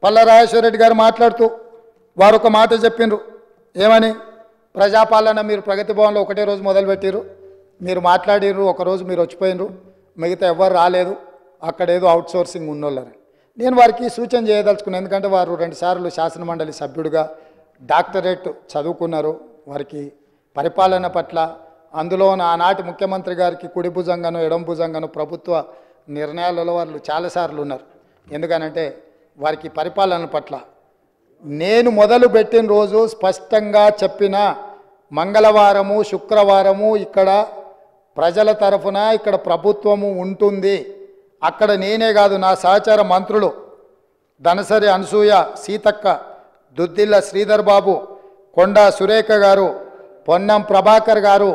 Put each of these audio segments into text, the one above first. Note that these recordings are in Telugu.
పల్లా రాజేశ్వర రెడ్డి గారు మాట్లాడుతూ వారు ఒక మాట చెప్పిండ్రు. ఏమని? ప్రజాపాలన మీరు ప్రగతి భవన్లో ఒకటే రోజు మొదలుపెట్టిరు, మీరు మాట్లాడిర్రు, ఒకరోజు మీరు వచ్చిపోయినరు, మిగతా ఎవ్వరు రాలేదు, అక్కడేదో అవుట్సోర్సింగ్ ఉన్నోళ్ళని. నేను వారికి సూచన చేయదలుచుకున్నాను. ఎందుకంటే వారు 2 సార్లు శాసనమండలి సభ్యుడిగా డాక్టరేట్ చదువుకున్నారు. వారికి పరిపాలన పట్ల, అందులో ఆనాటి ముఖ్యమంత్రి గారికి కుడి భుజంగాను ఎడమ భుజంగాను ప్రభుత్వ నిర్ణయాలలో వాళ్ళు చాలాసార్లు ఉన్నారు. ఎందుకనంటే వారికి పరిపాలన పట్ల నేను మొదలు పెట్టిన రోజు స్పష్టంగా చెప్పిన, మంగళవారము శుక్రవారము ఇక్కడ ప్రజల తరఫున ఇక్కడ ప్రభుత్వము ఉంటుంది. అక్కడ నేనే కాదు, నా సహచార మంత్రులు ధనసరి అనసూయ, సీతక్క, దుద్దిల్ల శ్రీధర్ బాబు, కొండా సురేఖ గారు, పొన్నం ప్రభాకర్ గారు,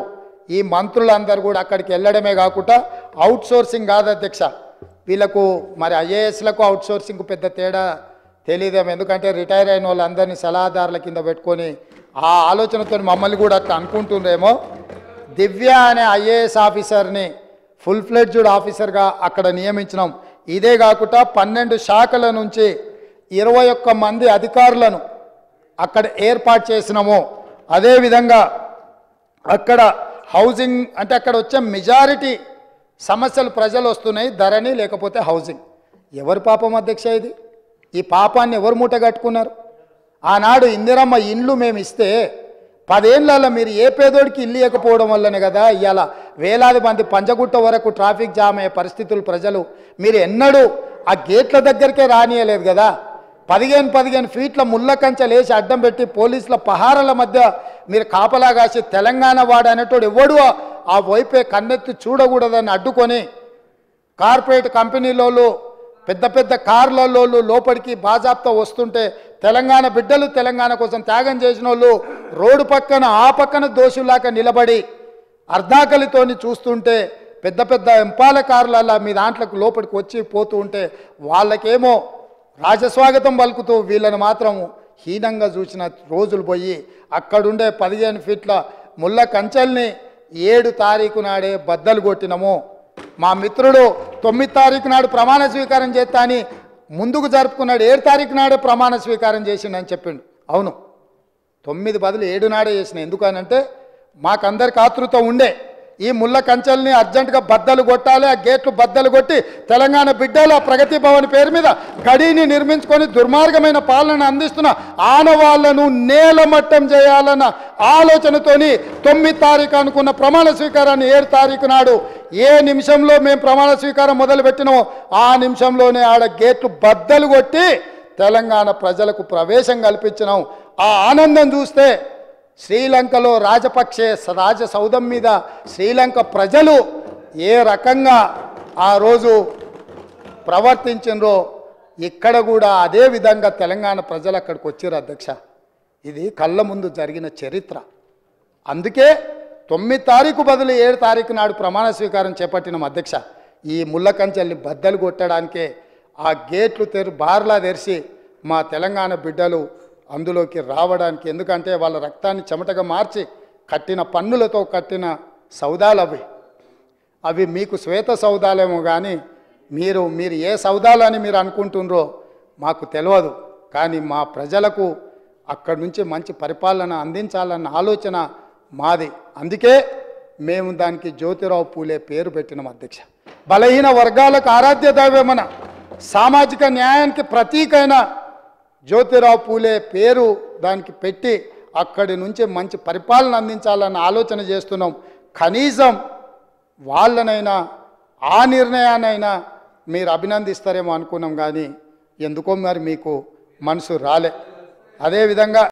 ఈ మంత్రులందరూ కూడా అక్కడికి వెళ్ళడమే కాకుండా అవుట్సోర్సింగ్ కాదు అధ్యక్ష, వీళ్ళకు మరి ఐఏఎస్లకు అవుట్సోర్సింగ్కు పెద్ద తేడా తెలియదేమో. ఎందుకంటే రిటైర్ అయిన వాళ్ళందరినీ సలహాదారుల కింద పెట్టుకొని ఆ ఆలోచనతో మమ్మల్ని కూడా అట్లా అనుకుంటుండ్రేమో. దివ్య అనే ఐఏఎస్ ఆఫీసర్ని ఫుల్ ఫ్లెడ్జ్డ్ ఆఫీసర్గా అక్కడ నియమించినాం. ఇదే కాకుండా 12 శాఖల నుంచి 21 మంది అధికారులను అక్కడ ఏర్పాటు చేసినాము. అదేవిధంగా అక్కడ హౌసింగ్ అంటే అక్కడ వచ్చే మెజారిటీ సమస్యలు ప్రజలు వస్తున్నాయి, ధరణి లేకపోతే హౌసింగ్. ఎవరి పాపం అధ్యక్ష ఇది? ఈ పాపాన్ని ఎవరు మూట కట్టుకున్నారు? ఆనాడు ఇందిరమ్మ ఇండ్లు మేము ఇస్తే 10 ఏళ్ళలో మీరు ఏ పేదోడికి ఇల్లు ఇవ్వకపోవడం వల్లనే కదా ఇవాళ వేలాది మంది పంజగుట్ట వరకు ట్రాఫిక్ జామ్ అయ్యే పరిస్థితులు. ప్రజలు మీరు ఎన్నడూ ఆ గేట్ల దగ్గరికే రానియలేదు కదా. 15 ఫీట్ల ముళ్ళ కంచెలు వేసి అడ్డం పెట్టి పోలీసుల పహారాల మధ్య మీరు కాపలా కాసి తెలంగాణ వాడు అనేటోడు ఎవడు ఆ వైపే కన్నెత్తి చూడకూడదని అడ్డుకొని కార్పొరేట్ కంపెనీలోళ్ళు పెద్ద పెద్ద కార్లలో లోపలికి బాజాప్తా వస్తుంటే తెలంగాణ బిడ్డలు తెలంగాణ కోసం త్యాగం చేసిన వాళ్ళు రోడ్డు పక్కన ఆ పక్కన దోషులాగా నిలబడి అర్ధాకలితోని చూస్తుంటే పెద్ద పెద్ద ఎంపాల కార్లల్లా మీ దాంట్లోకి లోపలికి వచ్చి పోతూ ఉంటే వాళ్ళకేమో రాజస్వాగతం పలుకుతూ వీళ్ళని మాత్రం హీనంగా చూసిన రోజులు పోయి అక్కడుండే 15 ఫీట్ల ముళ్ళ కంచెల్ని 7 తారీఖు నాడే బద్దలు కొట్టినము. మా మిత్రుడు 9 తారీఖు నాడు ప్రమాణ స్వీకారం చేస్తా అని ముందుకు జరుపుకున్నాడు. 7 తారీఖు నాడే ప్రమాణ స్వీకారం చేసిండని చెప్పిండు. అవును, 9 బదులు 7 నాడే చేసిన. ఎందుకనంటే మాకందరికి ఆతృత ఉండే ఈ ముళ్ళ కంచెల్ని అర్జెంటుగా బద్దలు కొట్టాలి, ఆ గేట్లు బద్దలు కొట్టి తెలంగాణ బిడ్డల ప్రగతి భవన్ పేరు మీద గడిని నిర్మించుకొని దుర్మార్గమైన పాలన అందిస్తున్న ఆనవాళ్లను నేలమట్టం చేయాలన్న ఆలోచనతోని 9 తారీఖు అనుకున్న ప్రమాణ స్వీకారాన్ని 7 తారీఖు నాడు ఏ నిమిషంలో మేము ప్రమాణ స్వీకారం మొదలుపెట్టినామో ఆ నిమిషంలోనే ఆడ గేట్లు బద్దలు కొట్టి తెలంగాణ ప్రజలకు ప్రవేశం కల్పించినాం. ఆ ఆనందం చూస్తే శ్రీలంకలో రాజపక్షే రాజసౌధం మీద శ్రీలంక ప్రజలు ఏ రకంగా ఆ రోజు ప్రవర్తించినరో ఇక్కడ కూడా అదే విధంగా తెలంగాణ ప్రజలు అక్కడికి వచ్చారు అధ్యక్ష. ఇది కళ్ళ ముందు జరిగిన చరిత్ర. అందుకే 9 తారీఖు బదులు 7 తారీఖు నాడు ప్రమాణ స్వీకారం చేపట్టిన అధ్యక్ష. ఈ ముళ్ళ కంచెల్ని బద్దలు కొట్టడానికే ఆ గేట్లు బార్లా తెరిచి మా తెలంగాణ బిడ్డలు అందులోకి రావడానికి. ఎందుకంటే వాళ్ళ రక్తాన్ని చెమటగా మార్చి కట్టిన పన్నులతో కట్టిన సౌదాలు అవి మీకు శ్వేత సౌదాలేమో కానీ మీరు ఏ సౌదాలని మీరు అనుకుంటున్నారో మాకు తెలియదు. కానీ మా ప్రజలకు అక్కడి నుంచి మంచి పరిపాలన అందించాలన్న ఆలోచన మాది. అందుకే మేము దానికి జ్యోతిరావు పూలే పేరు పెట్టినాం అధ్యక్ష. బలహీన వర్గాలకు ఆరాధ్య దైవమన సామాజిక న్యాయానికి ప్రతీకైన జ్యోతిరావు పూలే పేరు దానికి పెట్టి అక్కడి నుంచి మంచి పరిపాలన అందించాలన్న ఆలోచన చేస్తున్నాం. కనీసం వాళ్ళనైనా ఆ నిర్ణయానైనా మీరు అభినందిస్తారేమో అనుకున్నాం, కానీ ఎందుకో మరి మీకు మనసు రాలే. అదేవిధంగా